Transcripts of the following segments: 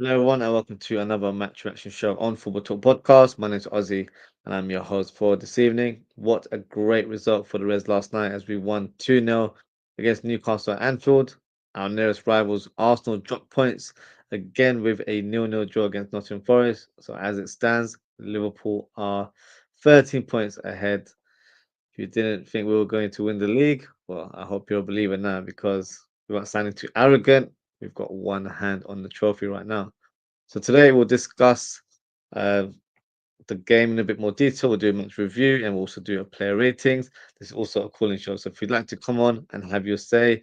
Hello, everyone, and welcome to another match reaction show on Football Talk Podcast. My name is Ozzie, and I'm your host for this evening. What a great result for the Reds last night as we won 2-0 against Newcastle at Anfield. Our nearest rivals, Arsenal, dropped points again with a 0-0 draw against Nottingham Forest. So, as it stands, Liverpool are 13 points ahead. If you didn't think we were going to win the league, well, I hope you're a believer now because we weren't sounding too arrogant. We've got one hand on the trophy right now. So today we'll discuss uh, the game in a bit more detail. We'll do a match review and we'll also do a player ratings. This is also a calling show. So if you'd like to come on and have your say,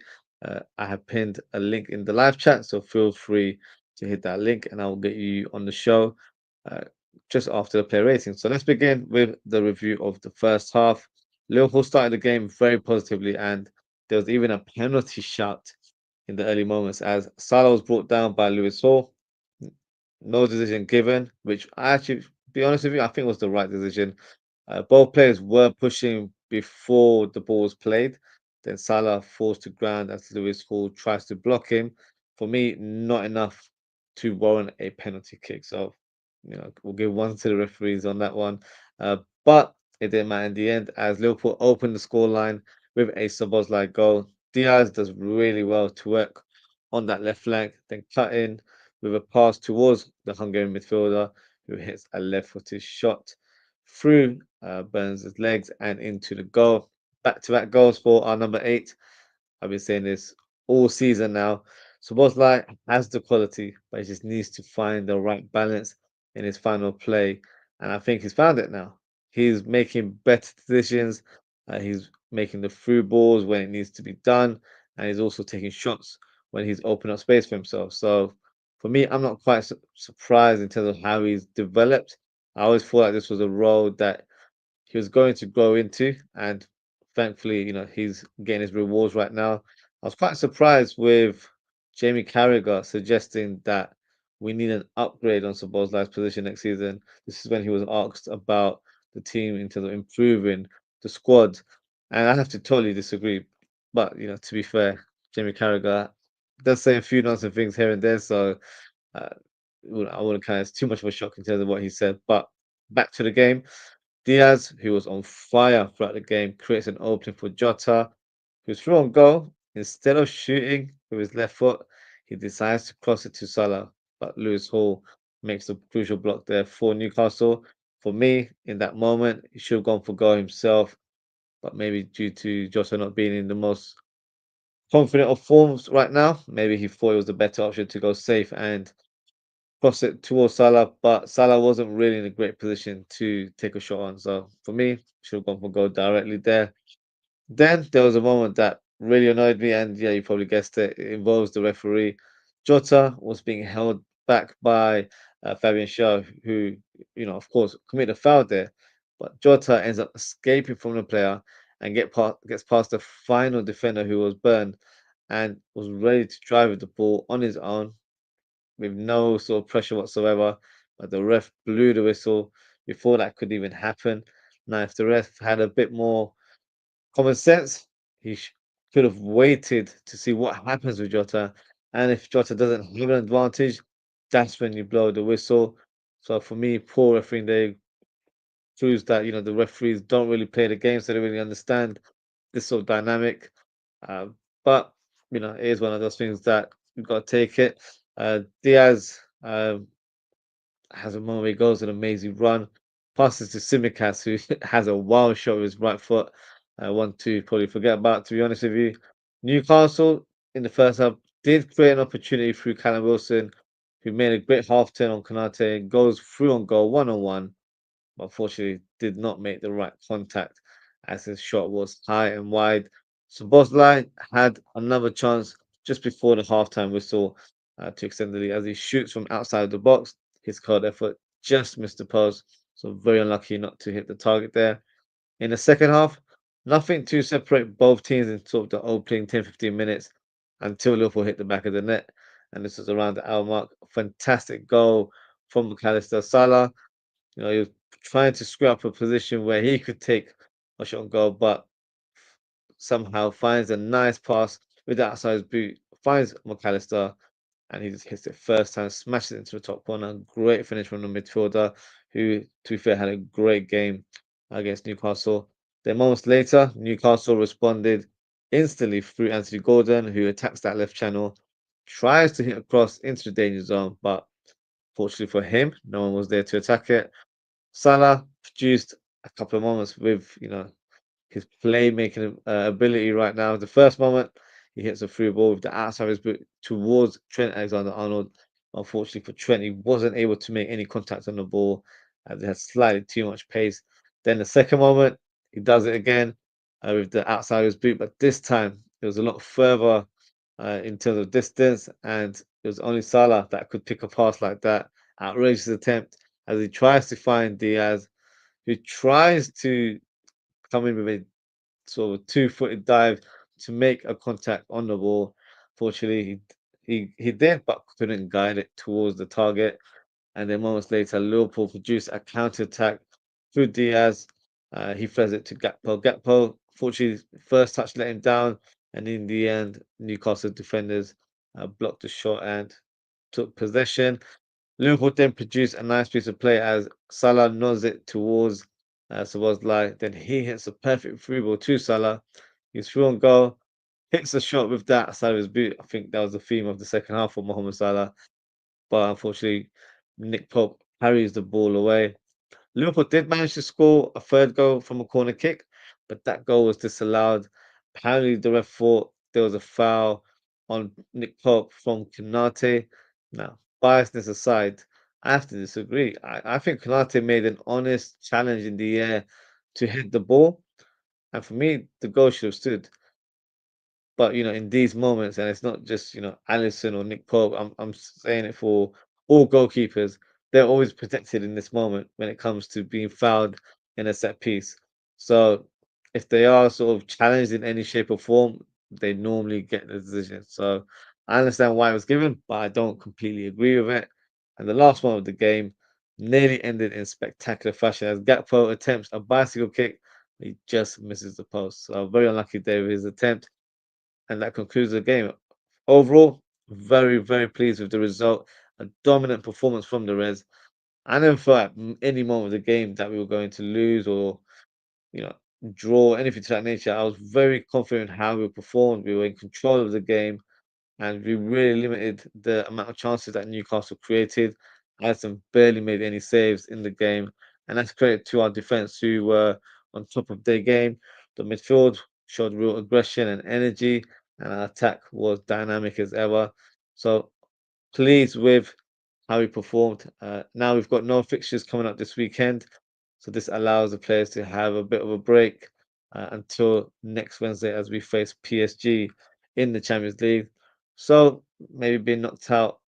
I have pinned a link in the live chat. So feel free to hit that link and I will get you on the show uh, just after the player rating. So let's begin with the review of the first half. Liverpool started the game very positively and there was even a penalty shot in the early moments as Salah was brought down by Lewis Hall. No decision given, which I actually, to be honest with you, I think was the right decision. Both players were pushing before the ball was played. Then Salah falls to ground as Lewis Hall tries to block him. For me, not enough to warrant a penalty kick. So, we'll give one to the referees on that one. But it didn't matter in the end as Liverpool opened the scoreline with a Szoboszlai goal. Diaz does really well to work on that left flank, then cut in with a pass towards the Hungarian midfielder who hits a left-footed shot through Burns' legs and into the goal. Back-to-back goals for our number 8. I've been saying this all season now. So Bosley has the quality, but he just needs to find the right balance in his final play. And I think he's found it now. He's making better decisions. He's making the through balls when it needs to be done. And he's also taking shots when he's opened up space for himself. So for me, I'm not quite surprised in terms of how he's developed. I always thought like this was a role that he was going to grow into, and thankfully, he's getting his rewards right now. I was quite surprised with Jamie Carragher suggesting that we need an upgrade on Szoboszlai's position next season. This is when he was asked about the team in terms of improving the squad, and I have to totally disagree. But to be fair, Jamie Carragher does say a few nonsense things here and there, so uh, I wouldn't kind of it's too much of a shock in terms of what he said. But back to the game. Diaz, who was on fire throughout the game, creates an opening for Jota, who's through on goal. Instead of shooting with his left foot, he decides to cross it to Salah, but Lewis Hall makes the crucial block there for Newcastle. For me, in that moment, he should have gone for goal himself, but maybe due to Jota not being in the most confident of forms right now, maybe he thought it was the better option to go safe and cross it towards Salah, but Salah wasn't really in a great position to take a shot on. So for me, should have gone for goal directly there. Then there was a moment that really annoyed me, and yeah, you probably guessed it. It involves the referee. Jota was being held back by Fabian Shaw, who, of course, committed a foul there. But Jota ends up escaping from the player and gets past the final defender who was burned and was ready to drive with the ball on his own with no sort of pressure whatsoever. But the ref blew the whistle before that could even happen. Now, if the ref had a bit more common sense, he could have waited to see what happens with Jota. And if Jota doesn't have an advantage, that's when you blow the whistle. So for me, poor refereeing day proves that the referees don't really play the game, so they really understand this sort of dynamic. But it is one of those things that you've got to take it. Diaz has a moment where he goes an amazing run, passes to Simicas, who has a wild shot with his right foot. One to probably forget about, to be honest with you. Newcastle in the first half did create an opportunity through Callum Wilson, who made a great half turn on Kanate and goes through on goal 1-on-1, but unfortunately did not make the right contact as his shot was high and wide. So Bosley had another chance just before the halftime whistle to extend the lead as he shoots from outside the box. His card effort just missed the post, so very unlucky not to hit the target there. In the second half, nothing to separate both teams in sort of the opening 10-15 minutes until Liverpool hit the back of the net. And this was around the hour mark. Fantastic goal from McAllister. Salah, he was trying to screw up a position where he could take a shot on goal, but somehow finds a nice pass with the outside his boot, finds McAllister, and he just hits it first time, smashes it into the top corner. Great finish from the midfielder, who, to be fair, had a great game against Newcastle. Then moments later, Newcastle responded instantly through Anthony Gordon, who attacks that left channel, tries to hit across into the danger zone, but fortunately for him, no one was there to attack it. Salah produced a couple of moments with, his playmaking ability right now. The first moment, he hits a through ball with the outside of his boot towards Trent Alexander-Arnold. Unfortunately for Trent, he wasn't able to make any contact on the ball as it had slightly too much pace. Then the second moment, he does it again with the outside of his boot, but this time it was a lot further in terms of distance, and it was only Salah that could pick a pass like that. Outrageous attempt as he tries to find Diaz, who tries to come in with a sort of two-footed dive to make a contact on the ball. Fortunately, he did, but couldn't guide it towards the target. And then moments later, Liverpool produced a counter attack through Diaz. He flies it to Gakpo. Gakpo, fortunately, first touch let him down, and in the end, Newcastle defenders blocked the shot and took possession. Liverpool then produced a nice piece of play as Salah nods it towards Szoboszlai. Then he hits a perfect through ball to Salah. He's through on goal, hits a shot with that side of his boot. I think that was the theme of the second half for Mohamed Salah. But unfortunately, Nick Pope carries the ball away. Liverpool did manage to score a third goal from a corner kick, but that goal was disallowed. Apparently, the ref thought there was a foul on Nick Pope from Konate. Now, biasness aside, I have to disagree. I think Konate made an honest challenge in the air to hit the ball, and for me, the goal should have stood. But in these moments, and it's not just Allison or Nick Pope. I'm saying it for all goalkeepers. They're always protected in this moment when it comes to being fouled in a set piece. So if they are sort of challenged in any shape or form, they normally get the decision. So I understand why it was given, but I don't completely agree with it. And the last one of the game nearly ended in spectacular fashion as Gakpo attempts a bicycle kick. He just misses the post. So very unlucky day with his attempt, and that concludes the game. Overall, very, very pleased with the result. A dominant performance from the Reds. I never thought at any moment of the game that we were going to lose or, you know, draw, anything to that nature. I was very confident in how we performed. We were in control of the game, and we really limited the amount of chances that Newcastle created. Alisson barely made any saves in the game, and that's credit to our defence who were on top of their game. The midfield showed real aggression and energy, and our attack was dynamic as ever. So pleased with how we performed. Now we've got no fixtures coming up this weekend, so this allows the players to have a bit of a break until next Wednesday as we face PSG in the Champions League. So maybe being knocked out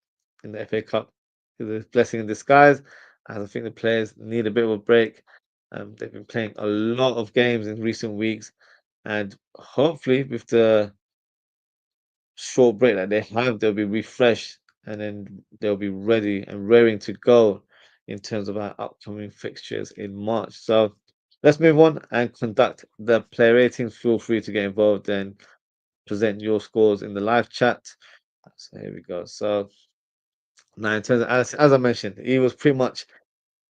in the FA Cup is a blessing in disguise, as I think the players need a bit of a break. They've been playing a lot of games in recent weeks, and hopefully with the short break that they have, they'll be refreshed and then they'll be ready and raring to go in terms of our upcoming fixtures in March. So let's move on and conduct the player ratings. Feel free to get involved and present your scores in the live chat. So here we go. So now, in terms of as I mentioned, he was pretty much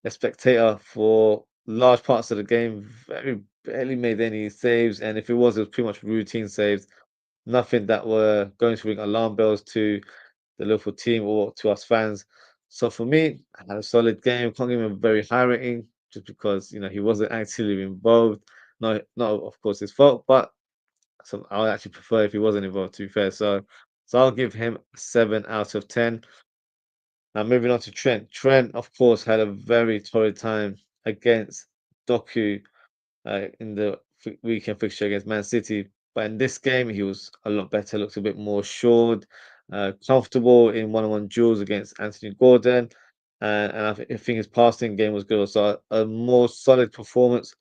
a spectator for large parts of the game. Very barely made any saves, and if it was pretty much routine saves. Nothing that were going to ring alarm bells to the local team or to us fans. So for me, I had a solid game. Can't give him a very high rating just because he wasn't actively involved. Not of course his fault, but I would actually prefer if he wasn't involved. To be fair, so I'll give him a 7 out of 10. Now moving on to Trent. Trent, of course, had a very torrid time against Doku in the weekend fixture against Man City. But in this game, he was a lot better, looked a bit more assured, comfortable in one-on-one duels against Anthony Gordon. And I think his passing game was good. So a more solid performance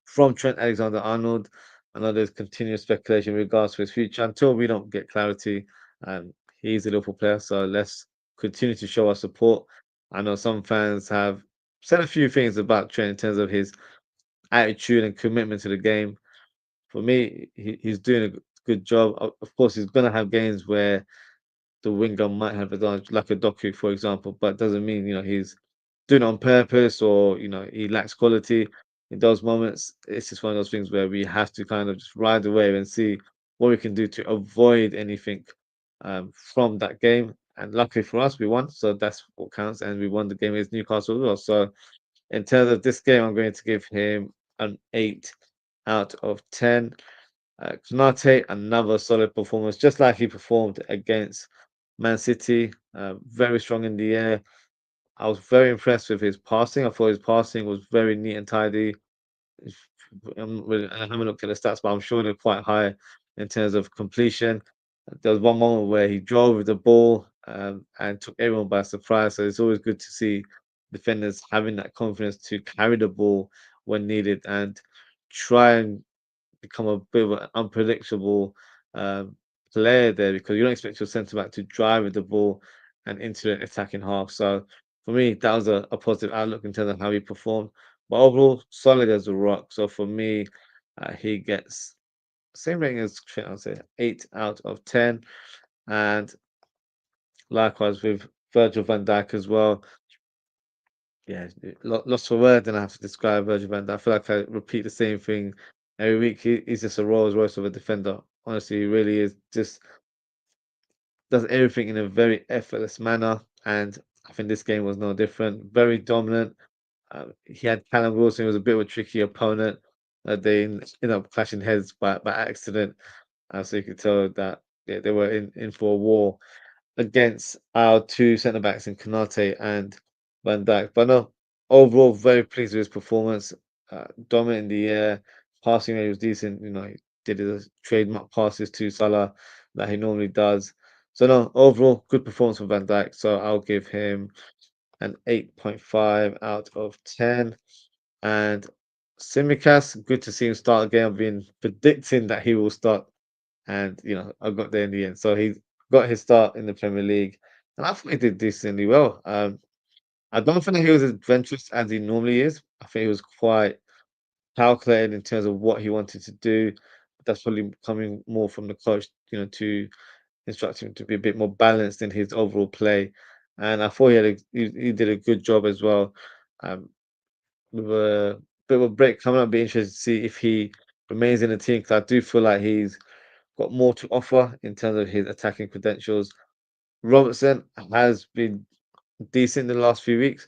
from Trent Alexander-Arnold. I know there's continuous speculation in regards to his future until we don't get clarity. And he's a Liverpool player, so let's continue to show our support. I know some fans have said a few things about Trent in terms of his attitude and commitment to the game. For me, he's doing a good job. Of course, he's going to have games where the winger might have advantage, like a Doku, for example, but doesn't mean he's doing it on purpose or he lacks quality. In those moments, it's just one of those things where we have to kind of just ride the wave and see what we can do to avoid anything from that game. And luckily for us, we won, so that's what counts. And we won the game against Newcastle as well. So in terms of this game, I'm going to give him an 8 out of 10. Konate, another solid performance, just like he performed against Man City. Very strong in the air. I was very impressed with his passing. I thought his passing was very neat and tidy. If- I haven't looked at the stats, but I'm sure they're quite high in terms of completion. There was one moment where he drove with the ball and took everyone by surprise. So it's always good to see defenders having that confidence to carry the ball when needed and try and become a bit of an unpredictable um, player there, because you don't expect your centre back to drive with the ball and into the attacking half. So for me, that was a positive outlook in terms of how he performed. But overall, solid as a rock. So for me, he gets same rating as Trent, I'll say 8 out of 10. And likewise with Virgil van Dijk as well. Yeah, lost for word, then I have to describe Virgil van Dijk. I feel like I repeat the same thing every week. He's just a Rolls Royce of a defender. Honestly, he really is. Just does everything in a very effortless manner, and I think this game was no different. Very dominant. He had Callum Wilson, who was a bit of a tricky opponent. They ended up clashing heads by accident, so you could tell that yeah, they were in for a war against our two centre backs in Konate and Van Dijk. But no, overall, very pleased with his performance. Dominant in the air, passing rate was decent. He did his trademark passes to Salah that he normally does. So no, overall, good performance for Van Dijk. So I'll give him an 8.5 out of 10. And Simicast, good to see him start again. I've been predicting that he will start, and I got there in the end. So he got his start in the Premier League, and I thought he did decently well. I don't think that he was as adventurous as he normally is. I think he was quite calculated in terms of what he wanted to do. That's probably coming more from the coach, to instruct him to be a bit more balanced in his overall play. And I thought he did a good job as well. Um, with a bit of a break coming up, be interested to see if he remains in the team, because I do feel like he's got more to offer in terms of his attacking credentials. Robertson has been decent in the last few weeks,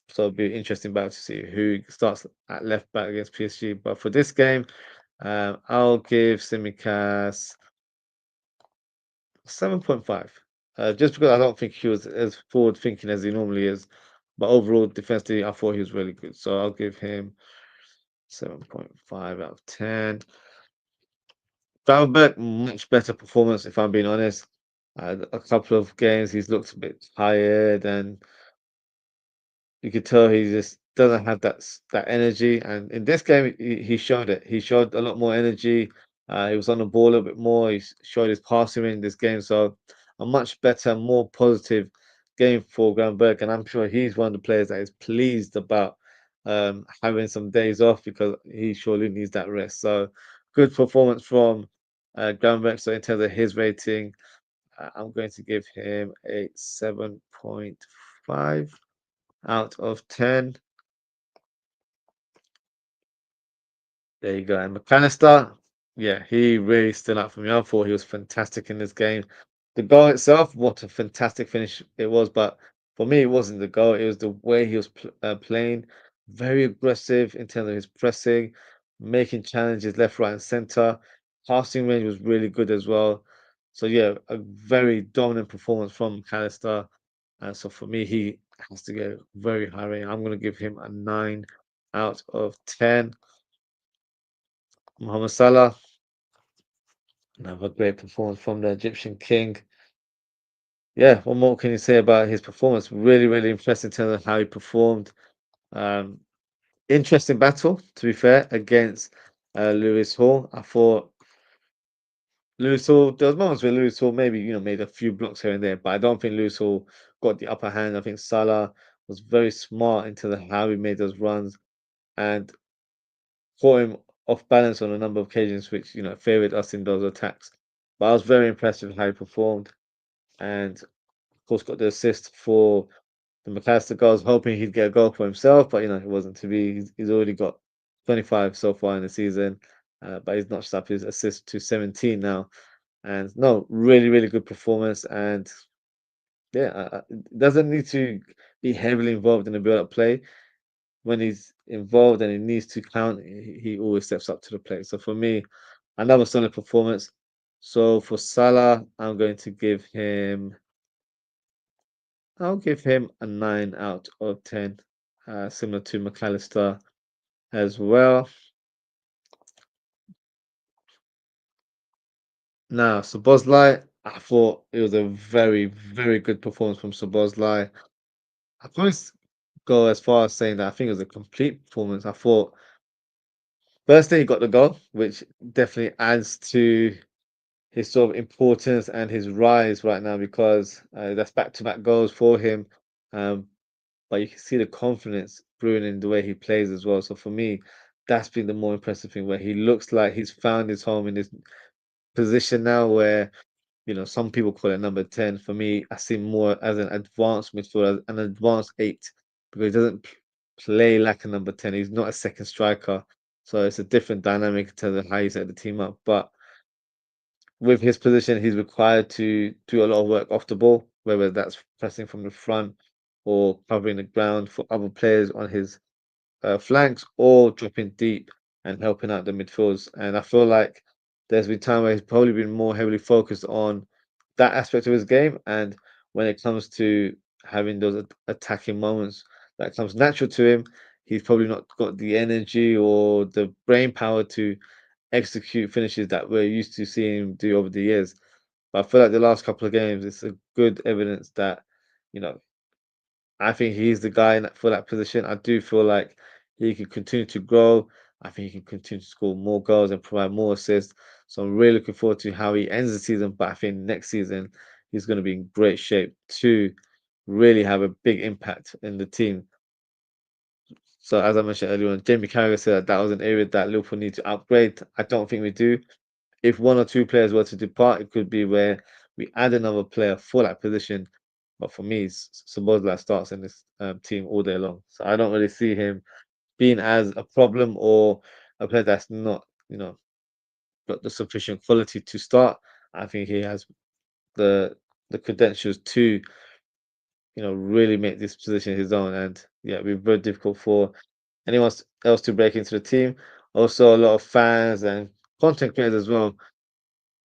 so it'll be interesting back to see who starts at left back against PSG. But for this game, I'll give Simicast 7.5. Just because I don't think he was as forward thinking as he normally is. But overall, defensively, I thought he was really good. So I'll give him 7.5 out of 10. Gravenberch, much better performance, if I'm being honest. A couple of games, he's looked a bit tired, and you could tell he just doesn't have that energy. And in this game, he showed it. He showed a lot more energy. He was on the ball a little bit more. Showed his passing in this game. So a much better, more positive game for Gravenberch. And I'm sure he's one of the players that is pleased about having some days off, because he surely needs that rest. So good performance from Gravenberch. So in terms of his rating, I'm going to give him a 7.5 out of 10. There you go. And McAllister, yeah, he really stood out for me. I thought he was fantastic in this game. The goal itself, what a fantastic finish it was. But for me, it wasn't the goal. It was the way he was playing. Very aggressive in terms of his pressing, making challenges left, right, and center. Passing range was really good as well. So yeah, a very dominant performance from McAllister. And so for me, he has to get a very high rating. I'm going to give him a 9 out of 10. Mohamed Salah, another great performance from the Egyptian king. Yeah, what more can you say about his performance? Really, really impressed in terms of how he performed. Um, Interesting battle, to be fair, against Lewis Hall. I thought Lewis Hall, there was moments where Lewis Hall maybe, made a few blocks here and there, but I don't think Lewis Hall got the upper hand. I think Salah was very smart in terms of how he made those runs and caught him off balance on a number of occasions, which, favored us in those attacks. But I was very impressed with how he performed. and of course got the assist for the McAllister goal. I was hoping he'd get a goal for himself, but it wasn't to be. He's already got 25 so far in the season, but he's notched up his assist to 17 now. And no, really, really good performance. And yeah, doesn't need to be heavily involved in the build-up play. When he's involved and he needs to count, he always steps up to the plate. So for me, another solid performance. So for Salah, I'll give him a 9 out of 10, similar to McAllister as well. Now, Szoboszlai, I thought it was a very, very good performance from Szoboszlai. I probably go as far as saying that I think it was a complete performance. I thought, firstly, he got the goal, which definitely adds to his sort of importance and his rise right now because that's back-to-back goals for him. Um, but you can see the confidence brewing in the way he plays as well. So for me, that's been the more impressive thing, where he looks like he's found his home in this position now where, some people call it number 10. For me, I see him more as an advanced midfielder, an advanced eight, because he doesn't play like a number 10. He's not a second striker. So it's a different dynamic in terms of how you set the team up. But with his position, he's required to do a lot of work off the ball, whether that's pressing from the front or covering the ground for other players on his flanks or dropping deep and helping out the midfields. And I feel like there's been time where he's probably been more heavily focused on that aspect of his game. And when it comes to having those attacking moments that comes natural to him, he's probably not got the energy or the brain power to execute finishes that we're used to seeing him do over the years. But I feel like the last couple of games, it's a good evidence that, you know, I think he's the guy for that position. I do feel like he can continue to grow. I think he can continue to score more goals and provide more assists. So I'm really looking forward to how he ends the season. But I think next season he's going to be in great shape to really have a big impact in the team. So as I mentioned earlier on, Jamie Carragher said that was an area that Liverpool need to upgrade. I don't think we do. If one or two players were to depart, it could be where we add another player for that position. But for me, Szoboszlai starts in this team all day long. So I don't really see him being as a problem or a player that's not, got the sufficient quality to start. I think he has the credentials to, really make this position his own. And yeah, it'd be very difficult for anyone else to break into the team. Also, a lot of fans and content creators as well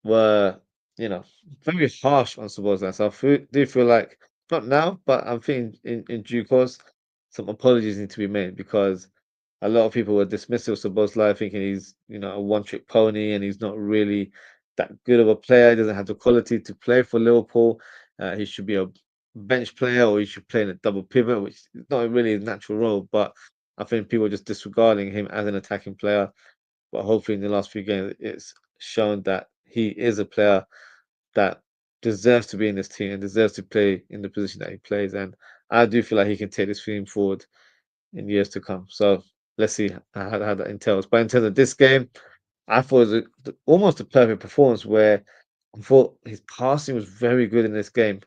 were, you know, very harsh on Szoboszlai. So do feel like, not now, but I'm thinking in due course, some apologies need to be made because a lot of people were dismissive of Szoboszlai, thinking he's, a one-trick pony and he's not really that good of a player. He doesn't have the quality to play for Liverpool. He should be a bench player or he should play in a double pivot, which is not really his natural role. But I think people are just disregarding him as an attacking player. But hopefully, in the last few games, it's shown that he is a player that deserves to be in this team and deserves to play in the position that he plays. And I do feel like he can take this team forward in years to come. So let's see how that entails. But in terms of this game, I thought it was almost a perfect performance where I thought his passing was very good in this game.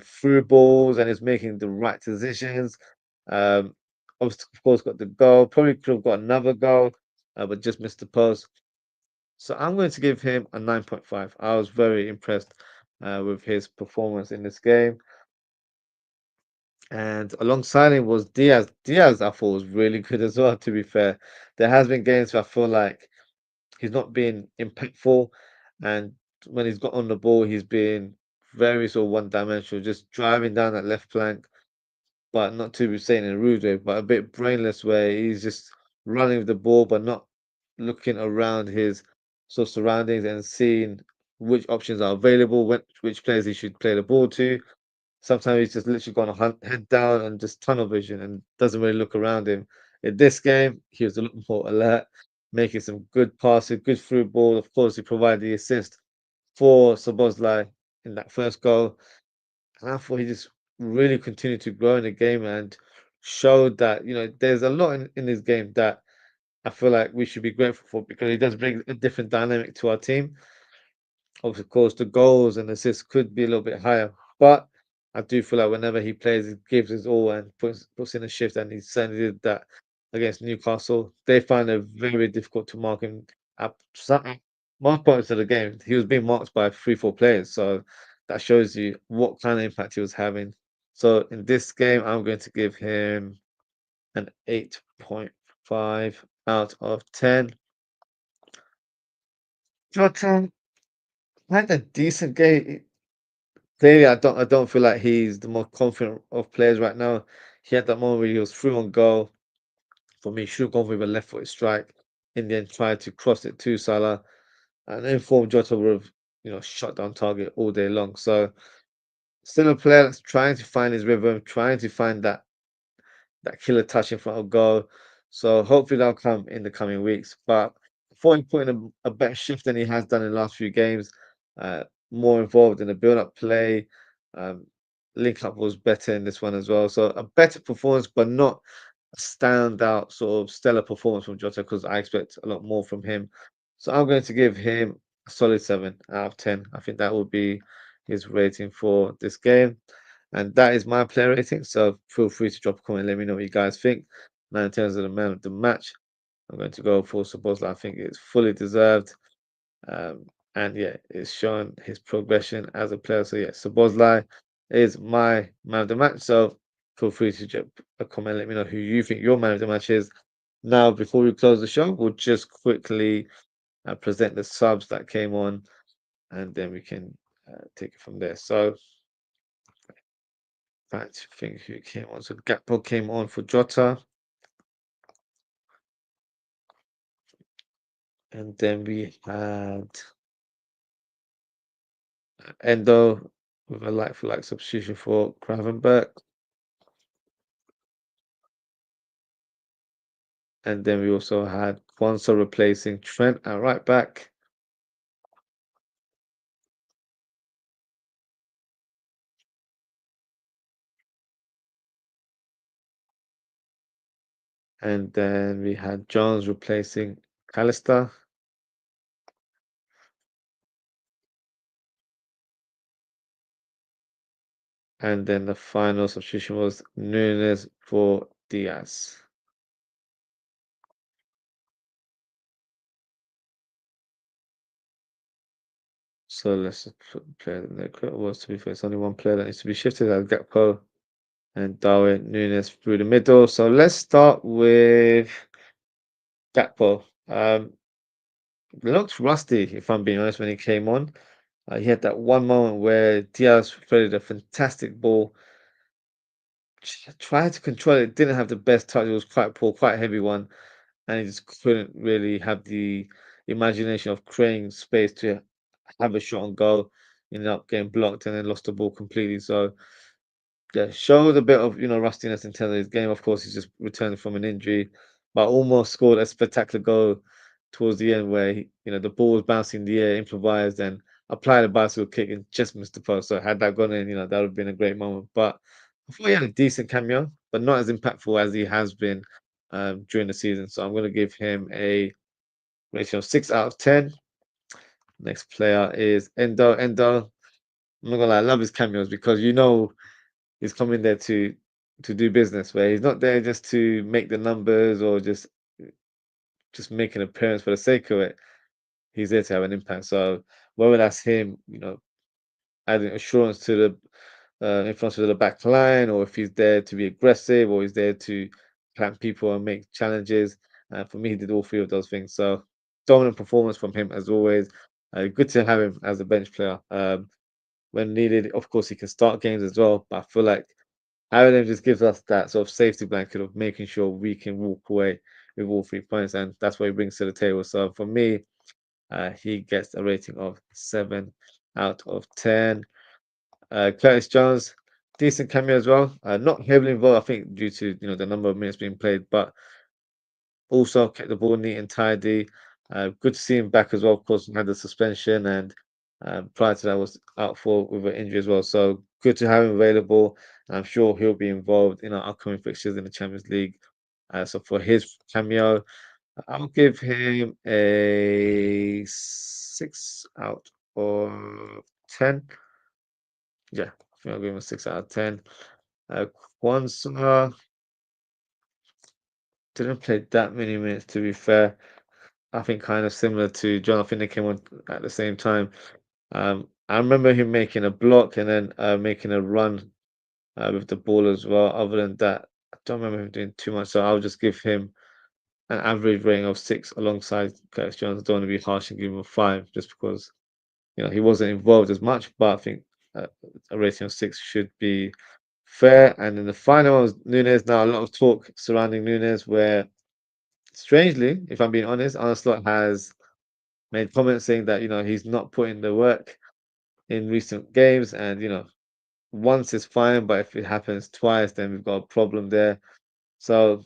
Through balls and he's making the right decisions. Um, Obviously, of course, got the goal. Probably could have got another goal, but just missed the post. So I'm going to give him a 9.5. I was very impressed with his performance in this game. And alongside him was Diaz. Diaz, I thought was really good as well, to be fair. There has been games where I feel like he's not been impactful. And when he's got on the ball, he's been very sort of one-dimensional, just driving down that left flank, but not to be saying in a rude way, but a bit brainless where he's just running with the ball, but not looking around his sort of surroundings and seeing which options are available, which players he should play the ball to. Sometimes he's just literally gone head down and just tunnel vision and doesn't really look around him. In this game, he was a lot more alert, making some good passes, good through ball. Of course, he provided the assist for Szoboszlai in that first goal. And I thought he just really continued to grow in the game and showed that, there's a lot in his game that I feel like we should be grateful for because he does bring a different dynamic to our team. Of course, the goals and assists could be a little bit higher, but I do feel like whenever he plays, he gives his all and puts in a shift, and he certainly did that against Newcastle. They find it very difficult to mark him at most points of the game. He was being marked by 3, 4 players, so that shows you what kind of impact he was having. So in this game, I'm going to give him an 8.5 out of 10. Jota had a decent game. Clearly, I don't feel like he's the most confident of players right now. He had that moment where he was through on goal. For me, should have gone with a left-footed strike. In the end, tried to cross it to Salah, and informed Jota would have, shut down target all day long. So, still a player that's trying to find his rhythm, trying to find that killer touch in front of goal. So hopefully that'll come in the coming weeks. But I thought he put in a better shift than he has done in the last few games. Uh, More involved in the build-up play. Um, Link up was better in this one as well. So a better performance, but not a standout sort of stellar performance from Jota because I expect a lot more from him. So I'm going to give him a solid 7 out of 10. I think that will be his rating for this game. And that is my player rating. So feel free to drop a comment. Let me know what you guys think. Now, in terms of the man of the match, I'm going to go for Szoboszlai. I think it's fully deserved. Um, and yeah, it's shown his progression as a player. So yeah, Szoboszlai is my man of the match. So feel free to drop a comment. Let me know who you think your man of the match is. Now, before we close the show, we'll just quickly present the subs that came on, and then we can take it from there. So trying to think who came on. So Gakpo came on for Jota, and then we had Endo with a like for like substitution for Gravenberch, and then we also had Kwanzaa replacing Trent at right back, and then we had Jones replacing Callister, and then the final substitution was Nunes for Diaz. So let's just put the player in there. It was, to be fair, it's only one player that needs to be shifted. That's Gakpo and Darwin Nunes through the middle. So let's start with Gakpo. Looked rusty, if I'm being honest, when he came on. He had that one moment where Diaz played a fantastic ball, tried to control it, didn't have the best touch. It was quite poor, quite a heavy one, and he just couldn't really have the imagination of creating space to have a shot on goal. Ended up getting blocked and then lost the ball completely. So yeah, showed a bit of rustiness in terms of his game. Of course, he's just returning from an injury, but almost scored a spectacular goal towards the end where the ball was bouncing in the air, improvised and applied a bicycle kick and just missed the post. So had that gone in, that would have been a great moment. But I thought he had a decent cameo, but not as impactful as he has been during the season. So I'm going to give him a rating of 6 out of 10. Next player is Endo. Endo, I'm not gonna lie, I love his cameos because he's coming there to do business, where he's not there just to make the numbers or just make an appearance for the sake of it. He's there to have an impact. So whether that's him, adding assurance to the influence of the back line, or if he's there to be aggressive, or he's there to plant people and make challenges. For me, he did all 3 of those things. So dominant performance from him as always. Good to have him as a bench player. When needed, of course, he can start games as well. But I feel like having him just gives us that sort of safety blanket of making sure we can walk away with all 3 points, and that's what he brings to the table. So for me, he gets a rating of 7 out of 10. Curtis Jones, decent cameo as well. Not heavily involved, I think, due to the number of minutes being played, but also kept the ball neat and tidy. Good to see him back as well. Of course, he had the suspension, and prior to that was out for with an injury as well. So good to have him available. I'm sure he'll be involved in our upcoming fixtures in the Champions League. So for his cameo, I'll give him a 6 out of 10. Yeah, I think I'll give him a 6 out of 10. Uh, Kwanzaa didn't play that many minutes, to be fair. I think kind of similar to John. I think they came on at the same time. I remember him making a block and then making a run with the ball as well. Other than that, I don't remember him doing too much. So I'll just give him an average rating of 6 alongside Curtis Jones. I don't want to be harsh and give him a 5 just because he wasn't involved as much. But I think uh, a rating of 6 should be fair. And then the final one was Nunes. Now a lot of talk surrounding Nunes, where strangely, if I'm being honest, Arsenal has made comments saying that he's not putting the work in recent games, and once is fine, but if it happens twice, then we've got a problem there. So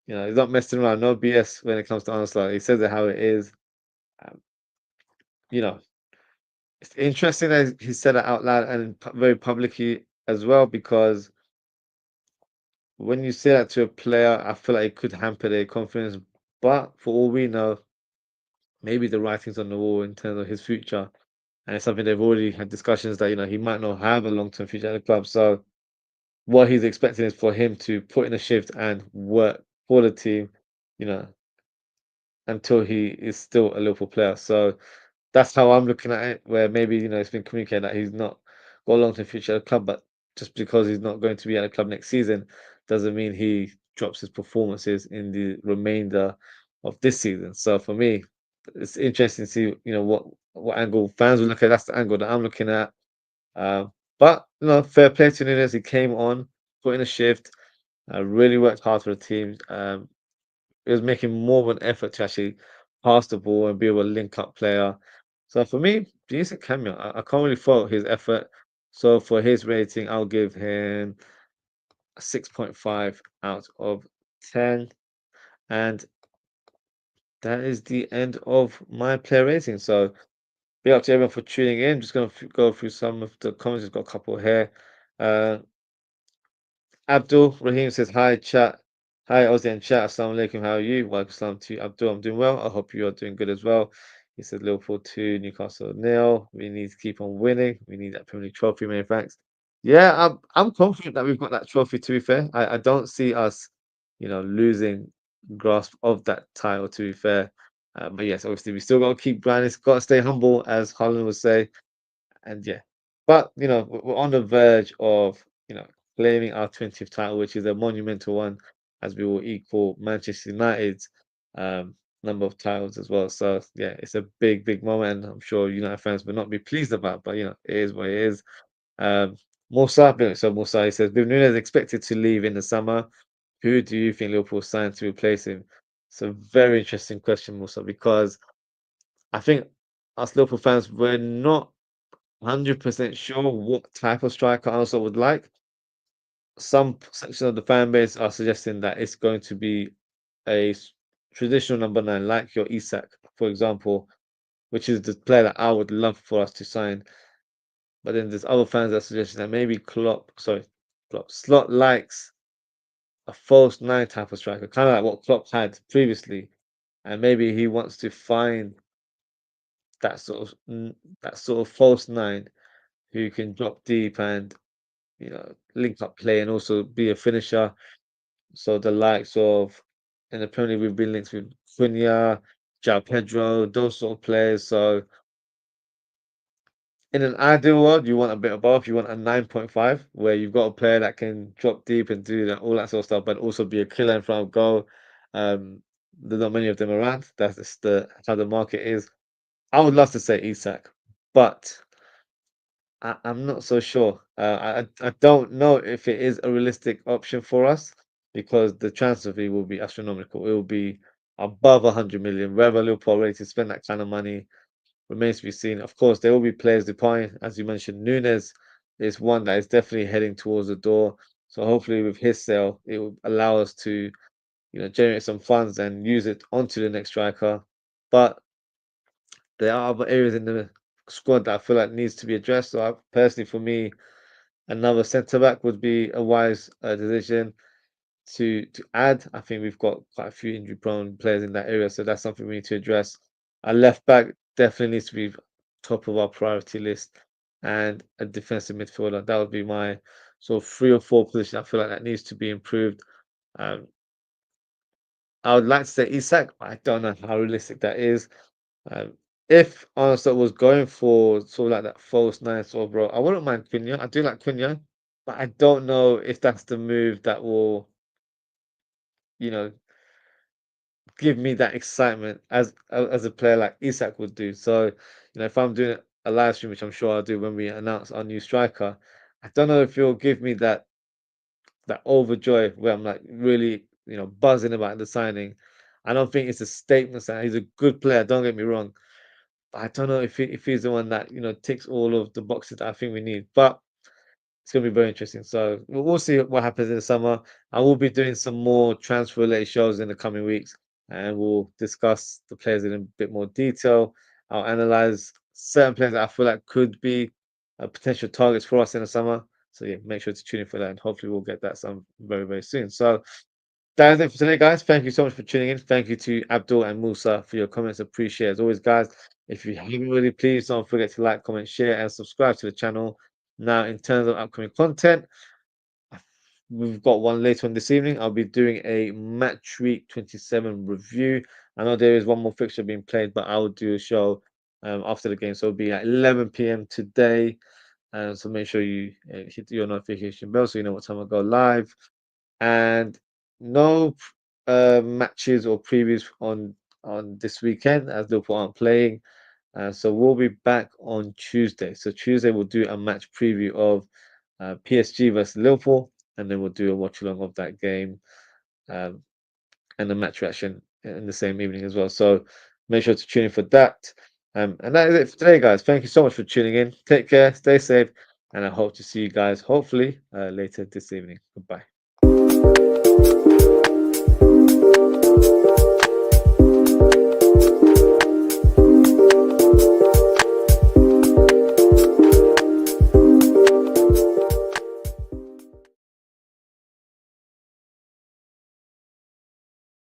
he's not messing around, no BS when it comes to Arsenal. He says it how it is. Um, you know, it's interesting that he said it out loud and very publicly as well, because when you say that to a player, I feel like it could hamper their confidence. But for all we know, maybe the writing's on the wall in terms of his future. And it's something they've already had discussions that, he might not have a long-term future at the club. So what he's expecting is for him to put in a shift and work for the team, you know, until he is still a Liverpool player. So that's how I'm looking at it, where maybe, it's been communicated that he's not got a long-term future at the club, but just because he's not going to be at the club next season doesn't mean he drops his performances in the remainder of this season. So for me, it's interesting to see, what angle fans will look at. That's the angle that I'm looking at. But fair play to Nunes. He came on, put in a shift, really worked hard for the team. He was making more of an effort to actually pass the ball and be able to link up player. So for me, decent cameo. I can't really fault his effort. So for his rating, I'll give him a 6.5 out of 10. And that is the end of my player rating. So big up to everyone for tuning in. Just going to go through some of the comments. We've got a couple here. Uh, Abdul Rahim says, hi, chat. Hi, Ozzy and chat. Assalamu alaikum. How are you? Welcome salam to you, Abdul. I'm doing well. I hope you are doing good as well. He said, Liverpool 2, Newcastle nil. We need to keep on winning. We need that Premier League trophy. Many thanks. Yeah, I'm confident that we've got that trophy, to be fair. I don't see us, losing grasp of that title, to be fair. But yes, obviously, we still got to keep grinding. Got to stay humble, as Holland would say. And yeah, but we're on the verge of claiming our 20th title, which is a monumental one, as we will equal Manchester United's number of titles as well. So yeah, it's a big, big moment. I'm sure United fans will not be pleased about, but it is what it is. Um, Musa, he says, with Nunes expected to leave in the summer, who do you think Liverpool signed to replace him? It's a very interesting question, Musa, because I think us Liverpool fans were not 100% sure what type of striker Arsenal would like. Some section of the fan base are suggesting that it's going to be a traditional number 9, like your Isak, for example, which is the player that I would love for us to sign. But then there's other fans that are suggesting that maybe Slot likes a false 9 type of striker, kind of like what Klopp had previously. And maybe he wants to find that sort of false 9 who can drop deep and link up play and also be a finisher. So the likes of in the Premier League, we've been linked with Cunha, João Pedro, those sort of players. So in an ideal world, you want a bit of both. You want a 9.5 where you've got a player that can drop deep and do that, all that sort of stuff, but also be a killer in front of goal. There's not many of them around. That's just how the market is. I would love to say Isak, but I'm not so sure. I don't know if it is a realistic option for us because the transfer fee will be astronomical. It will be above 100 million. Whether Liverpool are ready to spend that kind of money remains to be seen. Of course, there will be players departing. As you mentioned, Nunes is one that is definitely heading towards the door. So hopefully, with his sale, it will allow us to, generate some funds and use it onto the next striker. But there are other areas in the squad that I feel like needs to be addressed. So personally, for me, another centre back would be a wise decision to add. I think we've got quite a few injury prone players in that area, so that's something we need to address. Our left back definitely needs to be top of our priority list, and a defensive midfielder. That would be my sort of 3 or 4 position. I feel like that needs to be improved. Um, I would like to say Isak, but I don't know how realistic that is. Um, if Arsenal was going for sort of like that false nine sort of role, I wouldn't mind Cunha. I do like Cunha, but I don't know if that's the move that will, you know, give me that excitement as a player like Isak would do. So, if I'm doing a live stream, which I'm sure I'll do when we announce our new striker, I don't know if it'll give me that overjoy where I'm like really, buzzing about the signing. I don't think it's a statement sign. He's a good player, don't get me wrong. But I don't know if he's the one that, ticks all of the boxes that I think we need. But it's going to be very interesting. So we'll see what happens in the summer. I will be doing some more transfer related shows in the coming weeks, and we'll discuss the players in a bit more detail. I'll analyze certain players that I feel like could be potential targets for us in the summer. So yeah, make sure to tune in for that, and hopefully we'll get that some very, very soon. So that is it for today, guys. Thank you so much for tuning in. Thank you to Abdul and Musa for your comments. Appreciate it. As always, guys. If you haven't already, please don't forget to like, comment, share, and subscribe to the channel. Now, in terms of upcoming content, we've got one later on this evening. I'll be doing a Matchweek 27 review. I know there is one more fixture being played, but I will do a show after the game. So it'll be at 11 p.m. today. So make sure you hit your notification bell so you know what time I go live. And no matches or previews on this weekend as Liverpool aren't playing. So we'll be back on Tuesday. So Tuesday we'll do a match preview of PSG versus Liverpool, and then we'll do a watch along of that game um, and a match reaction in the same evening as well. So make sure to tune in for that. And that is it for today, guys. Thank you so much for tuning in. Take care, stay safe, and I hope to see you guys hopefully later this evening. Goodbye.